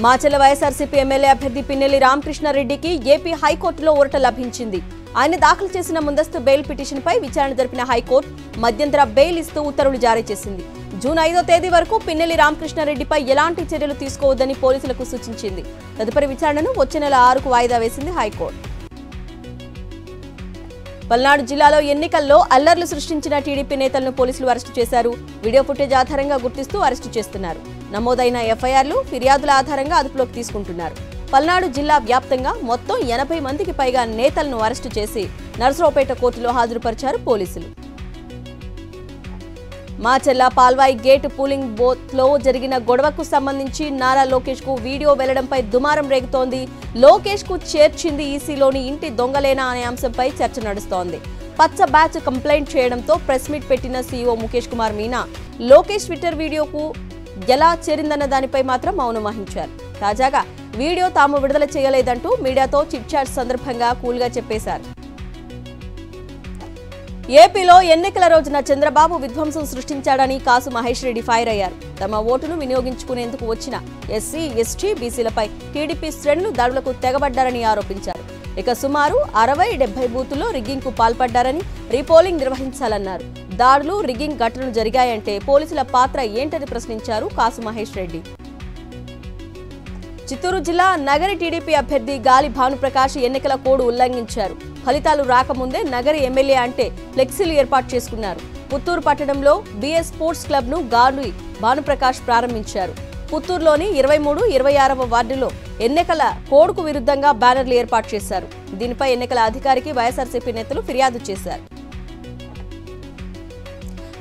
Macherla YSRCP MLA అభ్యర్థి Pinnelli రామకృష్ణారెడ్డికి AP హైకోర్టులో ఊరట లభించింది. ఆయన దాఖలు చేసిన ముందస్తు బెయిల్ పిటిషన్పై విచారణ జరిపిన హైకోర్టు మధ్యంతర బెయిల్ ఇస్తూ ఉత్తర్వులు జారీ చేసింది. జూన్ 5వ తేదీ వరకు పిన్నెల్లి రామకృష్ణారెడ్డిపై ఎలాంటి చర్యలు తీసుకోవద్దని పోలీసులకు సూచించింది. తదుపరి విచారణను వచ్చే నెల 6కు వాయిదా వేసింది హైకోర్టు. పల్నాడు జిల్లాలో ఎన్నికల్లో అల్లర్లు సృష్టించిన టీడీపీ నేతలను పోలీసులు అరెస్టు చేశారు. వీడియో ఫుటేజ్ ఆధారంగా గుర్తిస్తూ అరెస్టు చేస్తున్నారు. నమోదైన ఎఫ్ఐఆర్లు, ఫిర్యాదుల ఆధారంగా అదుపులోకి తీసుకుంటున్నారు. పల్నాడు జిల్లా వ్యాప్తంగా మొత్తం 80 మందికి పైగా నేతలను అరెస్టు చేసి నర్సరావుపేట కోర్టులో హాజరుపరిచారు పోలీసులు. మాచర్ల పాల్వాయి గేట్ పూలింగ్ బూత్లో జరిగిన గొడవకు సంబంధించి నారా లోకేష్ కు వీడియో వెళ్లడంపై దుమారం రేగుతోంది. లోకేష్ కు చేర్చింది ఈసీలోని ఇంటి దొంగలేనా అనే అంశంపై చర్చ నడుస్తోంది. పచ్చ బ్యాచ్ కంప్లైంట్ చేయడంతో ప్రెస్ మీట్ పెట్టిన సీఈఓ ముఖేష్ కుమార్ మీనా లోకేష్ ట్విట్టర్ వీడియోకు ఎలా చేరిందన్న దానిపై మాత్రం మౌనం వహించారు. తాజాగా వీడియో తాము విడుదల చేయలేదంటూ మీడియాతో చిట్ చాట్ సందర్భంగా కూల్గా చెప్పేశారు. ఏపీలో ఎన్నికల రోజున చంద్రబాబు విధ్వంసం సృష్టించాడని కాసు మహేష్ రెడ్డి ఫైర్ అయ్యారు. తమ ఓటును వినియోగించుకునేందుకు వచ్చిన ఎస్సీ, ఎస్టీ, బీసీలపై టీడీపీ శ్రేణులు దాడులకు తెగబడ్డారని ఆరోపించారు. ఇక సుమారు 60-70 బూతుల్లో రిగ్గింగ్ కు పాల్పడ్డారని, రీపోలింగ్ నిర్వహించాలన్నారు. దాడులు, రిగ్గింగ్ ఘటనలు జరిగాయంటే పోలీసుల పాత్ర ఏంటని ప్రశ్నించారు కాసు మహేష్ రెడ్డి. చిత్తూరు జిల్లా నగరి టీడీపీ అభ్యర్థి గాలి భానుప్రకాష్ ఎన్నికల కోడ్ ఉల్లంఘించారు. ఫలితాలు రాకముందే నగరి ఎమ్మెల్యే అంటే ఫ్లెక్సీలు ఏర్పాటు చేసుకున్నారు. పుత్తూరు పట్టణంలో బిఎస్ స్పోర్ట్స్ క్లబ్ ను గాలి భానుప్రకాష్ ప్రారంభించారు. పుత్తూరులోని 23, 26వ వార్డులో ఎన్నికల కోడ్కు విరుద్ధంగా బ్యానర్లు ఏర్పాటు చేశారు. దీనిపై ఎన్నికల అధికారికి వైఎస్ఆర్సీపీ నేతలు ఫిర్యాదు చేశారు.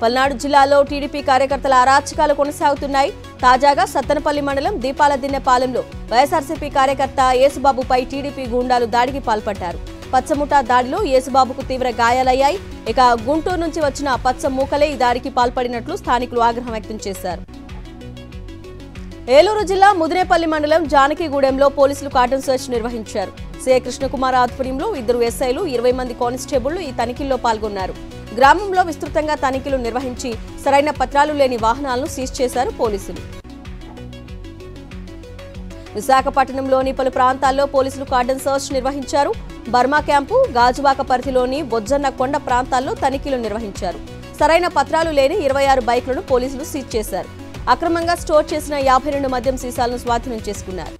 పల్నాడు జిల్లాలో టీడీపీ కార్యకర్తల అరాచకాలు కొనసాగుతున్నాయి. తాజాగా సత్తెనపల్లి మండలం దీపాలదిన్నెపాలెంలో వైఎస్ఆర్సీపీ కార్యకర్త యేసుబాబుపై టీడీపీ గూండాలు దాడికి పాల్పడ్డారు. పచ్చముఠా దాడిలో యేసుబాబుకు తీవ్ర గాయాలయ్యాయి. ఇక గుంటూరు నుంచి వచ్చిన పచ్చ మూకలే ఈ దాడికి పాల్పడినట్లు స్థానికులు ఆగ్రహం వ్యక్తం చేశారు. ఏలూరు జిల్లా ముదినేపల్లి మండలం జానకిగూడెంలో పోలీసులు కార్డన్ సెర్చ్ నిర్వహించారు. సిఐ కృష్ణకుమార్ ఆధ్వర్యంలో 2 ఎస్ఐలు, 20 మంది కానిస్టేబుళ్లు ఈ తనిఖీల్లో పాల్గొన్నారు. గ్రామంలో విస్తృతంగా తనిఖీలు నిర్వహించి సరైన పత్రాలు లేని వాహనాలను సీజ్ చేశారు పోలీసులు. విశాఖపట్నంలోని పలు ప్రాంతాల్లో పోలీసులు కార్డన్ సెర్చ్ నిర్వహించారు. బర్మా క్యాంపు, గాజువాక పరిధిలోని బొజ్జన్న కొండ ప్రాంతాల్లో తనిఖీలు నిర్వహించారు. సరైన పత్రాలు లేని 26 బైకులను పోలీసులు సీజ్ చేశారు. అక్రమంగా స్టోర్ చేసిన 52 మద్యం సీసాలను స్వాధీనం చేసుకున్నారు.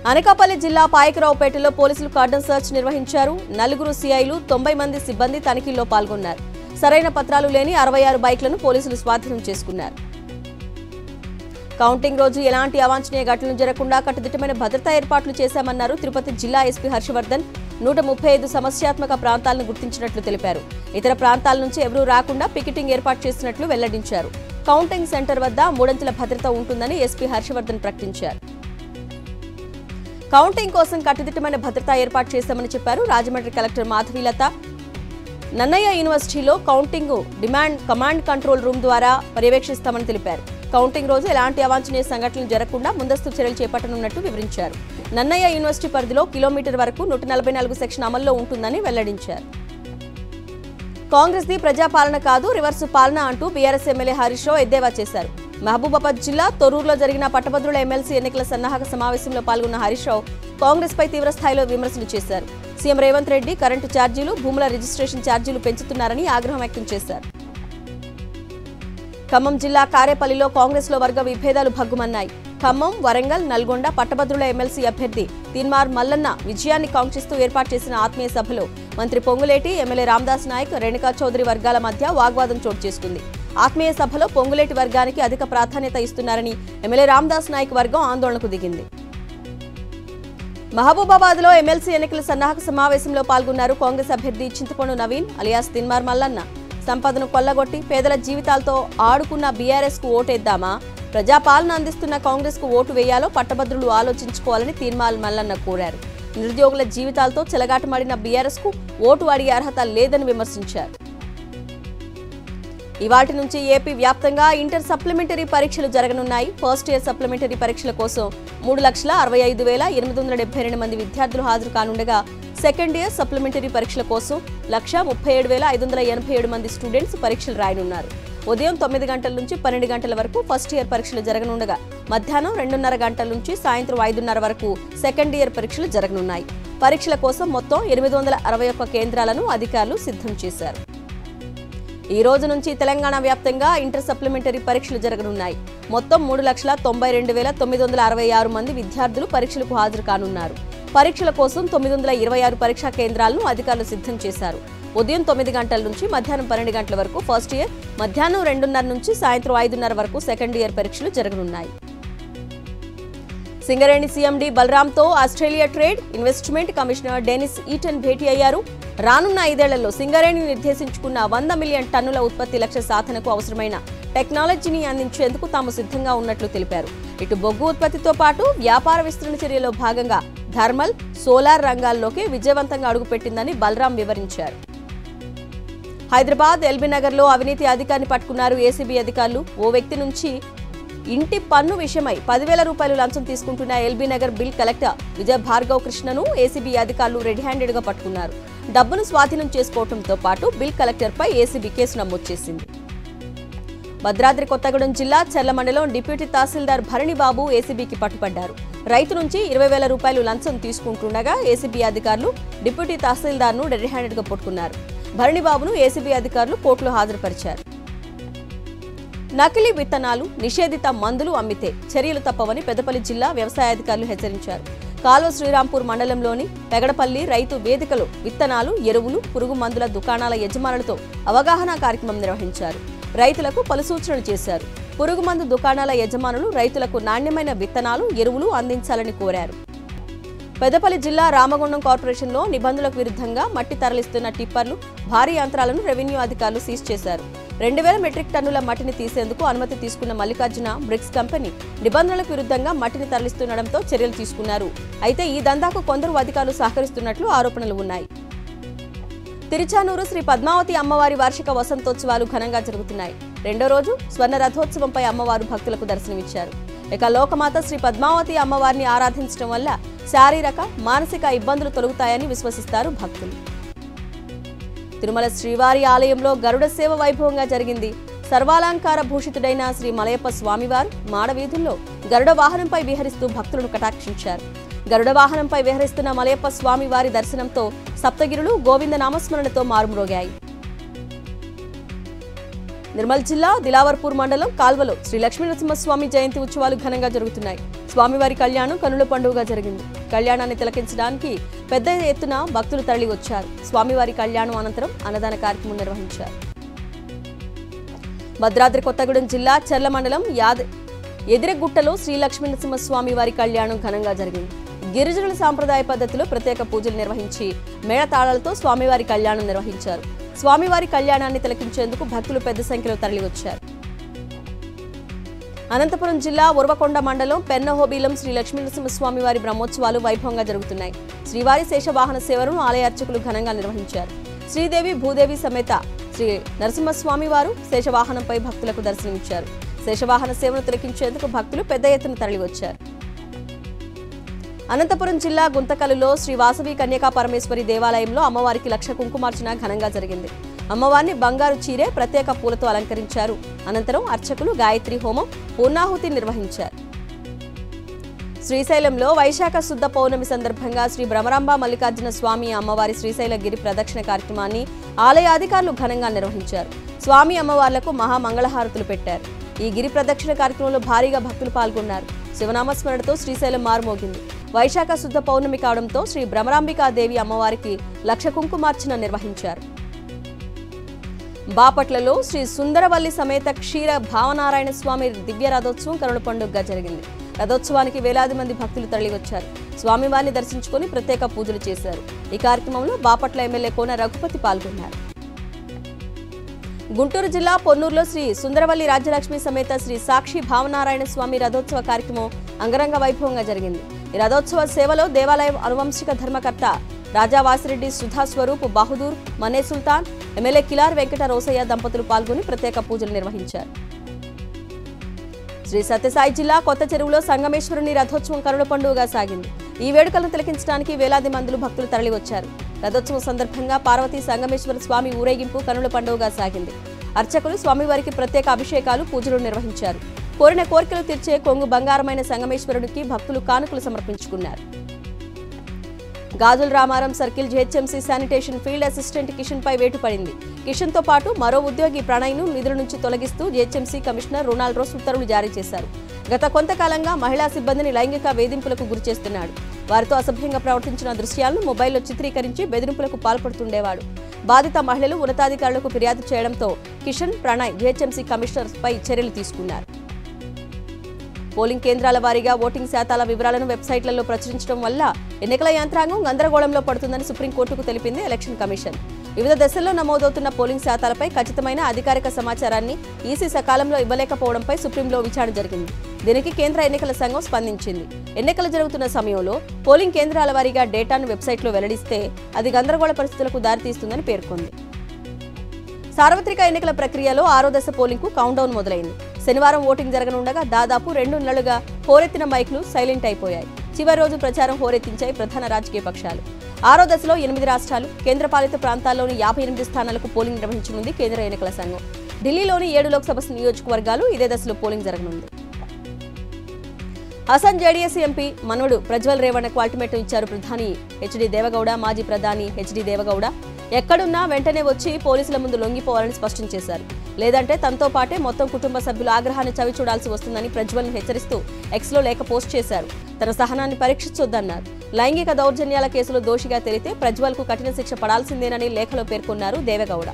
అనకాపల్లి జిల్లా పాయకరావుపేటలో పోలీసులు కార్డన్ సెర్చ్ నిర్వహించారు. 4 సిఐలు, 90 మంది సిబ్బంది తనిఖీల్లో పాల్గొన్నారు. సరైన పత్రాలు లేని 66 బైక్లను పోలీసులు స్వాధీనం చేసుకున్నారు. కౌంటింగ్ రోజు ఎలాంటి అవాంఛనీయ ఘటనలు జరగకుండా కట్టుదిట్టమైన భద్రతా ఏర్పాట్లు చేశామన్నారు తిరుపతి జిల్లా ఎస్పీ హర్షవర్ధన్. 135 సమస్యాత్మక ప్రాంతాలను గుర్తించినట్లు తెలిపారు. ఇతర ప్రాంతాల నుంచి ఎవరూ రాకుండా పికెటింగ్ ఏర్పాటు చేసినట్లు వెల్లడించారు. కౌంటింగ్ సెంటర్ వద్ద 3 అంచెల భద్రత ఉంటుందని ఎస్పీ హర్షవర్ధన్ ప్రకటించారు. కౌంటింగ్ కోసం కట్టుదిట్టమైన భద్రతా ఏర్పాటు చేశామని చెప్పారు. రాజమండ్రి కలెక్టర్ మాధవీలత నన్నయ్య యూనివర్సిటీలో కౌంటింగ్ కమాండ్ కంట్రోల్ రూమ్ ద్వారా పర్యవేక్షిస్తామని తెలిపారు. కౌంటింగ్ రోజు ఎలాంటి అవాంఛనీయ సంఘటనలు జరగకుండా ముందస్తు చర్యలు చేపట్టనున్నట్టు వివరించారు. నన్నయ్య యూనివర్సిటీ పరిధిలో కిలోమీటర్ వరకు 144 సెక్షన్ అమల్లో ఉంటుందని వెల్లడించారు. కాంగ్రెస్ ది ప్రజాపాలన కాదు, రివర్సు పాలన అంటూ బీఆర్ఎస్ ఎమ్మెల్యే హరీష్ రావు ఎద్దేవా చేశారు. మహబూబాబాద్ జిల్లా తొర్రూరులో జరిగిన పట్టభద్రుల ఎమ్మెల్సీ ఎన్నికల సన్నాహక సమావేశంలో పాల్గొన్న హరీష్ రావు కాంగ్రెస్ పై తీవ్ర స్థాయిలో విమర్శలు చేశారు. సీఎం రేవంత్ రెడ్డి కరెంటు ఛార్జీలు, భూముల రిజిస్ట్రేషన్ ఛార్జీలు పెంచుతున్నారని ఆగ్రహం వ్యక్తం చేశారు. ఖమ్మం జిల్లా కారేపల్లిలో కాంగ్రెస్ లో వర్గ విభేదాలు భగ్గుమన్నాయి. ఖమ్మం, వరంగల్, నల్గొండ పట్టభద్రుల ఎమ్మెల్సీ అభ్యర్థి తీన్మార్ మల్లన్న విజయాన్ని కాంక్షిస్తూ ఏర్పాటు చేసిన ఆత్మీయ సభలో మంత్రి పొంగులేటి, ఎమ్మెల్యే రామదాస్ నాయక్, రేణుకా చౌదరి వర్గాల మధ్య వాగ్వాదం చోటు చేసుకుంది. ఆత్మీయ సభలో పొంగులేటి వర్గానికి అధిక ప్రాధాన్యత ఇస్తున్నారని ఎమ్మెల్యే రామదాస్ నాయక్ వర్గం ఆందోళనకు దిగింది. మహబూబాబాద్ లో ఎమ్మెల్సీ ఎన్నికల సన్నాహక సమావేశంలో పాల్గొన్నారు కాంగ్రెస్ అభ్యర్థి చింతపండు నవీన్ అలియాస్ తీన్మార్ మల్లన్న. సంపదను కొల్లగొట్టి పేదల జీవితాలతో ఆడుకున్న బీఆర్ఎస్ కు ఓటేద్దామా, ప్రజాపాలన అందిస్తున్న కాంగ్రెస్ కు ఓటు వేయాలో పట్టభద్రులు ఆలోచించుకోవాలని తీన్మార్ మల్లన్న కోరారు. నిరుద్యోగుల జీవితాలతో చెలగాటమాడిన బీఆర్ఎస్ కు ఓటు అడిగే అర్హత లేదని విమర్శించారు. ఇవాటి నుంచి ఏపీ వ్యాప్తంగా ఇంటర్ సప్లిమెంటరీ పరీక్షలు జరగనున్నాయి. ఫస్ట్ ఇయర్ సప్లిమెంటరీ పరీక్షల కోసం 3,65,872 మంది విద్యార్థులు హాజరు కానుండగా సెకండ్ ఇయర్ సప్లిమెంటరీ పరీక్షల కోసం 1,37,587 మంది స్టూడెంట్స్ పరీక్షలు రాయనున్నారు. ఉదయం 9 గంటల నుంచి 12 గంటల వరకు ఫస్ట్ ఇయర్ పరీక్షలు జరగనుండగా మధ్యాహ్నం 2:30 గంటల నుంచి సాయంత్రం 5:30 వరకు సెకండ్ ఇయర్ పరీక్షలు జరగనున్నాయి. పరీక్షల కోసం మొత్తం 861 కేంద్రాలను అధికారులు సిద్ధం చేశారు. ఈ రోజు నుంచి తెలంగాణ వ్యాప్తంగా ఇంటర్ సప్లిమెంటరీ పరీక్షలు జరగనున్నాయి. మొత్తం 3,92,966 మంది విద్యార్థులు పరీక్షలకు హాజరు కానున్నారు. పరీక్షల కోసం 926 పరీక్షా కేంద్రాలను అధికారులు సిద్ధం చేశారు. ఉదయం 9 గంటల నుంచి మధ్యాహ్నం 12 గంటల వరకు ఫస్ట్ ఇయర్, మధ్యాహ్నం 2:30 నుంచి సాయంత్రం 5:30 వరకు సెకండ్ ఇయర్ పరీక్షలు జరగనున్నాయి. సింగరేణి సీఎండీ బలరాంతో Australia trade, investment commissioner Dennis Eaton భేటీ అయ్యారు. రానున్న 5 ఏళ్లలో సింగరేణి నిర్దేశించుకున్న 100 మిలియన్ టన్నుల ఉత్పత్తి లక్ష్య సాధనకు అవసరమైన టెక్నాలజీని అందించేందుకు తాము సిద్ధంగా ఉన్నట్లు తెలిపారు. ఇటు బొగ్గు ఉత్పత్తితో పాటు వ్యాపార విస్తరణ చర్యలో భాగంగా థర్మల్, సోలార్ రంగాల్లోకి విజయవంతంగా అడుగుపెట్టిందని బలరాం వివరించారు. హైదరాబాద్ ఎల్బీనగర్లో అవినీతి అధికారిని పట్టుకున్నారు ఏసీబీ అధికారులు. ఓ వ్యక్తి నుంచి ఇంటి పన్ను విషయమై 10,000 రూపాయలు లంచం తీసుకుంటున్న ఎల్బీనగర్ బిల్ కలెక్టర్ విజయ భార్గవ్ కృష్ణను ఏసీబీ అధికారులు రెడ్ హ్యాండెడ్గా పట్టుకున్నారు. డబ్బును స్వాధీనం చేసుకోవడంతో పాటు బిల్ కలెక్టర్పై ఏసీబీ కేసు నమోదు చేసింది. భద్రాద్రి కొత్తగూడెం జిల్లా చర్ల మండలం డిప్యూటీ తహసీల్దార్ భరణిబాబు ఏసీబీకి పట్టుపడ్డారు. రైతు నుంచి 20,000 రూపాయలు లంచం తీసుకుంటుండగా ఏసీబీ అధికారులు డిప్యూటీ తహసీల్దార్ను రెడ్ హ్యాండెడ్గా పట్టుకున్నారు. భరణిబాబును ఏసీబీ అధికారులు కోర్టులో హాజరుపరిచారు. నకిలీ విత్తనాలు, నిషేధిత మందులు అమ్మితే చర్యలు తప్పవని పెద్దపల్లి జిల్లా వ్యవసాయ అధికారులు హెచ్చరించారు. కాల్వ శ్రీరాంపూర్ మండలంలోని పెగడపల్లి రైతు వేదికలో విత్తనాలు, ఎరువులు, పురుగు మందుల దుకాణాల యజమానులతో అవగాహన కార్యక్రమం నిర్వహించారు. రైతులకు పలు సూచనలు చేశారు. పురుగు మందు దుకాణాల యజమానులు రైతులకు నాణ్యమైన విత్తనాలు, ఎరువులు అందించాలని కోరారు. పెద్దపల్లి జిల్లా రామగుండం కార్పొరేషన్లో నిబంధనలకు విరుద్ధంగా మట్టి తరలిస్తున్న టిప్పర్లు, భారీ యంత్రాలను రెవెన్యూ అధికారులు సీజ్ చేశారు. 2,000 మెట్రిక్ టన్నుల మట్టిని తీసేందుకు అనుమతి తీసుకున్న మల్లికార్జున బ్రిక్స్ కంపెనీ నిబంధనలకు విరుద్ధంగా మట్టిని తరలిస్తుండటంతో చర్యలు తీసుకున్నారు. అయితే ఈ దందాకు కొందరు అధికారులు సహకరిస్తున్నట్లు ఆరోపణలు ఉన్నాయి. తిరుచానూరు శ్రీ పద్మావతి అమ్మవారి వార్షిక వసంతోత్సవాలు ఘనంగా జరుగుతున్నాయి. రెండో రోజు స్వర్ణ రథోత్సవంపై అమ్మవారు భక్తులకు దర్శనమిచ్చారు. ఇక లోకమాత శ్రీ పద్మావతి అమ్మవారిని ఆరాధించడం వల్ల శారీరక, మానసిక ఇబ్బందులు తొలగుతాయని విశ్వసిస్తారు భక్తులు. తిరుమల శ్రీవారి ఆలయంలో గరుడ సేవ వైభవంగా జరిగింది. సర్వాలంకార భూషితుడైన శ్రీ మలయప్ప స్వామివారు మాడవీధుల్లో గరుడ వాహనంపై విహరిస్తూ భక్తులను కటాక్షించారు. గరుడ వాహనంపై విహరిస్తున్న మలయప్ప స్వామి వారి దర్శనంతో సప్తగిరులు గోవింద నామస్మరణతో మారుమ్రోగాయి. నిర్మల్ జిల్లా దిలావర్పూర్ మండలం కాల్వలో శ్రీ లక్ష్మీనరసింహస్వామి జయంతి ఉత్సవాలు ఘనంగా జరుగుతున్నాయి. స్వామివారి కళ్యాణం కనుల పండుగగా జరిగింది. కళ్యాణాన్ని తిలకించడానికి పెద్ద ఎత్తున భక్తులు తరలి వచ్చారు. స్వామివారి కళ్యాణం అనంతరం అన్నదాన కార్యక్రమం నిర్వహించారు. భద్రాద్రి కొత్తగూడెం జిల్లా చర్ల మండలం ఎదిరెగుట్టలో శ్రీ లక్ష్మీనరసింహస్వామి వారి కళ్యాణం ఘనంగా జరిగింది. గిరిజనుల సాంప్రదాయ పద్ధతిలో ప్రత్యేక పూజలు నిర్వహించి మేళతాళాలతో స్వామివారి కళ్యాణం నిర్వహించారు. స్వామివారి కళ్యాణాన్ని తిలకించేందుకు భక్తులు పెద్ద సంఖ్యలో తరలివచ్చారు. అనంతపురం జిల్లా ఉరవకొండ మండలం పెన్నహోబీలం శ్రీ లక్ష్మీనరసింహస్వామి వారి బ్రహ్మోత్సవాలు వైభవంగా జరుగుతున్నాయి. శ్రీవారి శేషవాహన సేవను ఆలయ అర్చకులు ఘనంగా నిర్వహించారు. శ్రీదేవి భూదేవి సమేత శ్రీ నరసింహస్వామి వారు శేషవాహనంపై భక్తులకు దర్శనమిచ్చారు. శేషవాహన సేవను తిలకించేందుకు భక్తులు పెద్ద ఎత్తున తరలివచ్చారు. అనంతపురం జిల్లా గుంతకల్లులో శ్రీ వాసవి కన్యకా పరమేశ్వరి దేవాలయంలో అమ్మవారికి 1,00,000 కుంకుమార్చన ఘనంగా జరిగింది. అమ్మవారిని బంగారు చీరె, ప్రత్యేక పూలతో అలంకరించారు. అనంతరం అర్చకులు గాయత్రి హోమం, పూర్ణాహుతి నిర్వహించారు. శ్రీశైలంలో వైశాఖ శుద్ధ పౌర్ణమి సందర్భంగా శ్రీ భ్రమరాంబ మల్లికార్జున స్వామి అమ్మవారి శ్రీశైల గిరి ప్రదక్షిణ కార్యక్రమాన్ని ఆలయ అధికారులు ఘనంగా నిర్వహించారు. స్వామి అమ్మవార్లకు మహామంగళహారతులు పెట్టారు. ఈ గిరి ప్రదక్షిణ కార్యక్రమంలో భారీగా భక్తులు పాల్గొన్నారు. శివనామస్మరణతో శ్రీశైలం మారుమోగింది. వైశాఖ శుద్ధ పౌర్ణమి కావడంతో శ్రీ భ్రమరాంబికాదేవి అమ్మవారికి 1,00,000 కుంకుమార్చన నిర్వహించారు. బాపట్లలో శ్రీ సుందరవల్లి సమేత క్షీర భావనారాయణ స్వామి దివ్య రథోత్సవం కరుణ పండుగగా జరిగింది. రథోత్సవానికి వేలాది మంది భక్తులు తరలివచ్చారు. స్వామివారిని దర్శించుకుని ప్రత్యేక పూజలు చేశారు. ఈ కార్యక్రమంలో బాపట్ల ఎమ్మెల్యే కోన రఘుపతి పాల్గొన్నారు. గుంటూరు జిల్లా పొన్నూరులో శ్రీ సుందరవల్లి రాజ్యలక్ష్మి సమేత శ్రీ సాక్షి భావనారాయణ స్వామి రథోత్సవ కార్యక్రమం అంగరంగ వైభవంగా జరిగింది. ఈ రథోత్సవ సేవలో దేవాలయం అనువంశిక ధర్మకర్త రాజా వాసిరెడ్డి సుధా స్వరూప్ బహదూర్ మనే సుల్తాన్, ఎమ్మెల్యే కిలార్ వెంకట రోసయ్య దంపతులు పాల్గొని ప్రత్యేక పూజలు నిర్వహించారు. శ్రీ సత్యసాయి జిల్లా కొత్త చెరువులో సంగమేశ్వరుని రథోత్సవం కరుణ పండుగగా సాగింది. ఈ వేడుకలను తిలకించడానికి వేలాది మంది భక్తులు తరలివచ్చారు. రథోత్సవం సందర్భంగా పార్వతీ సంగమేశ్వర స్వామి ఊరేగింపు కనుల పండుగగా సాగింది. అర్చకులు స్వామివారికి ప్రత్యేక అభిషేకాలు, పూజలు నిర్వహించారు. కోరిన కోరికలు తీర్చే కొంగు బంగారమైన సంగమేశ్వరుడికి భక్తులు కానుకలు సమర్పించుకున్నారు. Gajula Ramaram circle GHMC sanitation field assistant Kishan పై వేటు పడింది. కిషన్ తో పాటు మరో ఉద్యోగి ప్రణయ్ను విధుల నుంచి తొలగిస్తూ జీహెచ్ఎంసీ కమిషనర్ రొనాల్డ్ రోస్ ఉత్తర్వులు జారీ చేశారు. గత కొంతకాలంగా మహిళా సిబ్బందిని లైంగిక వేధింపులకు గురిచేస్తున్నాడు. వారితో అసభ్యంగా ప్రవర్తించిన దృశ్యాలను మొబైల్లో చిత్రీకరించి బెదిరింపులకు పాల్పడుతుండేవాడు. బాధిత మహిళలు ఉన్నతాధికారులకు ఫిర్యాదు చేయడంతో కిషన్, ప్రణయ్ జీహెచ్ఎంసీ కమిషనర్ పై చర్యలు తీసుకున్నారు. పోలింగ్ కేంద్రాల వారీగా ఓటింగ్ శాతాల వివరాలను వెబ్సైట్లలో ప్రచురించడం వల్ల ఎన్నికల యంత్రాంగం గందరగోళంలో పడుతుందని సుప్రీంకోర్టుకు తెలిపింది ఎలక్షన్ కమిషన్. వివిధ దశల్లో నమోదవుతున్న పోలింగ్ శాతాలపై ఖచ్చితమైన అధికారిక సమాచారాన్ని ఈసీ సకాలంలో ఇవ్వలేకపోవడంపై సుప్రీంలో విచారణ జరిగింది. దీనికి కేంద్ర ఎన్నికల సంఘం స్పందించింది. ఎన్నికలు జరుగుతున్న సమయంలో పోలింగ్ కేంద్రాల వారీగా డేటాను వెబ్సైట్లో వెల్లడిస్తే అది గందరగోళ పరిస్థితులకు దారితీస్తుందని పేర్కొంది. సార్వత్రిక ఎన్నికల ప్రక్రియలో 6వ దశ పోలింగ్ కు కౌంట్డౌన్ మొదలైంది. శనివారం ఓటింగ్ జరగనుండగా దాదాపు 2 నెలలుగా హోరెత్తిన మైక్లు సైలెంట్ అయిపోయాయి. చివరి రోజు ప్రచారం హోరెత్తించాయి ప్రధాన రాజకీయ పక్షాలు. 6వ దశలో 8 రాష్ట్రాలు, కేంద్రపాలిత ప్రాంతాల్లోని 58 స్థానాలకు పోలింగ్ నిర్వహించనుంది కేంద్ర ఎన్నికల సంఘం. ఢిల్లీలోని 7 లోక్సభ నియోజకవర్గాలు ఇదే దశలో పోలింగ్ జరగనుంది. హసన్ జేడీఎస్ ఎంపీ మనవడు ప్రజ్వల్ రేవణ్ణకు అల్టిమేటం ఇచ్చారు ప్రధాని హెచ్డి దేవగౌడ. మాజీ ప్రధాని హెచ్డి దేవగౌడ ఎక్కడున్నా వెంటనే వచ్చి పోలీసుల ముందు లొంగిపోవాలని స్పష్టం చేశారు. లేదంటే తనతో పాటే మొత్తం కుటుంబ సభ్యుల ఆగ్రహాన్ని చవి చూడాల్సి వస్తుందని ప్రజ్వల్ని హెచ్చరిస్తూ ఎక్స్లో లేఖ పోస్ట్ చేశారు. తన సహనాన్ని పరీక్షించొద్దన్నారు. లైంగిక దౌర్జన్యాల కేసులో దోషిగా తేలితే ప్రజ్వల్కు కఠిన శిక్ష పడాల్సిందేనని లేఖలో పేర్కొన్నారు దేవగౌడ.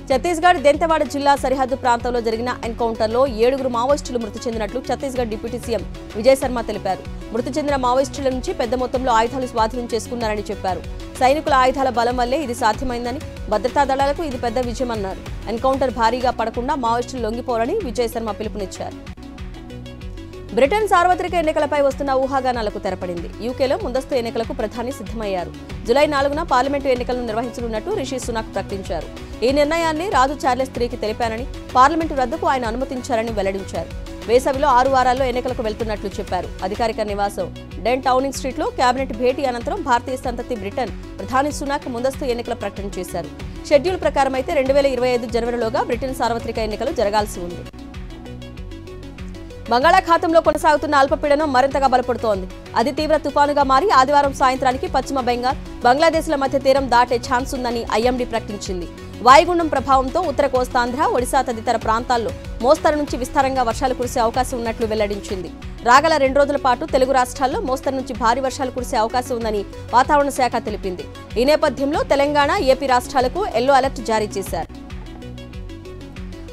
ఛత్తీస్గఢ్ దెంతెవాడ జిల్లా సరిహద్దు ప్రాంతంలో జరిగిన ఎన్కౌంటర్లో 7 మావోయిస్టులు మృతి చెందినట్లు ఛత్తీస్గఢ్ డిప్యూటీ సీఎం విజయ్ శర్మ తెలిపారు. మృతి చెందిన మావోయిస్టుల నుంచి పెద్ద మొత్తంలో ఆయుధాలు స్వాధీనం చేసుకున్నారని చెప్పారు. సైనికుల ఆయుధాల బలం వల్లే ఇది సాధ్యమైందని, భద్రతా దళాలకు ఇది పెద్ద విజయమన్నారు. ఎన్కౌంటర్ భారీగా పడకుండా మావోయిస్టులు లొంగిపోవాలని విజయ్ శర్మ పిలుపునిచ్చారు. బ్రిటన్ సార్వత్రిక ఎన్నికలపై వస్తున్న ఊహాగానాలకు తెరపడింది. యూకేలో ముందస్తు ఎన్నికలకు ప్రధాని సిద్ధమయ్యారు. జూలై 4న పార్లమెంటు ఎన్నికలను నిర్వహించనున్నట్టు రిషి సునాక్ ప్రకటించారు. ఈ నిర్ణయాన్ని రాజు చార్లెస్ IIIకి తెలిపానని, పార్లమెంటు రద్దుకు ఆయన అనుమతించారని వెల్లడించారు. వేసవిలో 6 వారాల్లో ఎన్నికలకు వెళ్తున్నట్లు చెప్పారు. అధికారిక నివాసం డెన్ టౌనింగ్ స్ట్రీట్లో కేబినెట్ భేటీ అనంతరం భారతీయ సంతతి బ్రిటన్ ప్రధాని సునాక్ ముందస్తు ఎన్నికల ప్రకటన చేశారు. షెడ్యూల్ ప్రకారం అయితే 2025 జనవరిలోగా బ్రిటన్ సార్వత్రిక ఎన్నికలు జరగాల్సి ఉంది. బంగాళాఖాతంలో కొనసాగుతున్న అల్పపీడనం మరింతగా బలపడుతోంది. అది తీవ్ర తుపానుగా మారి ఆదివారం సాయంత్రానికి పశ్చిమ బెంగాల్, బంగ్లాదేశ్ల మధ్య తీరం దాటే ఛాన్స్ ఉందని ఐఎండీ ప్రకటించింది. వాయుగుండం ప్రభావంతో ఉత్తర కోస్తాంధ్ర, ఒడిశా తదితర ప్రాంతాల్లో మోస్తరు నుంచి విస్తారంగా వర్షాలు కురిసే అవకాశం ఉన్నట్లు వెల్లడించింది. రాగల 2 రోజుల పాటు తెలుగు రాష్ట్రాల్లో మోస్తరు నుంచి భారీ వర్షాలు కురిసే అవకాశం ఉందని వాతావరణ శాఖ తెలిపింది. ఈ నేపథ్యంలో తెలంగాణ, ఏపీ రాష్ట్రాలకు ఎల్లో అలర్ట్ జారీ చేశారు.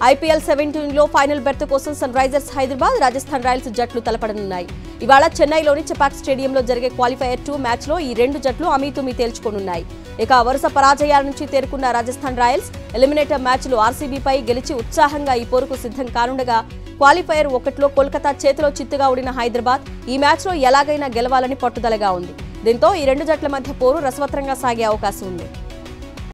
IPL 17లో ఫైనల్ బెర్త్ కోసం Sunrisers Hyderabad, Rajasthan Royals జట్లు తలపడనున్నాయి. ఇవాళ చెన్నైలోని చెపాక్ స్టేడియంలో జరిగే క్వాలిఫైయర్ 2 మ్యాచ్లో ఈ 2 జట్లు అమీతుమీ తేల్చుకోనున్నాయి. ఇక వరుస పరాజయాల నుంచి తేరుకున్న రాజస్థాన్ రాయల్స్ ఎలిమినేటర్ మ్యాచ్లో RCBపై గెలిచి ఉత్సాహంగా ఈ పోరుకు సిద్ధం కానుండగా, క్వాలిఫైయర్ 1లో కోల్కతా చేతిలో చిత్తుగా ఓడిన హైదరాబాద్ ఈ మ్యాచ్లో ఎలాగైనా గెలవాలని పట్టుదలగా ఉంది. దీంతో ఈ 2 జట్ల మధ్య పోరు రసవత్రంగా సాగే అవకాశం ఉంది.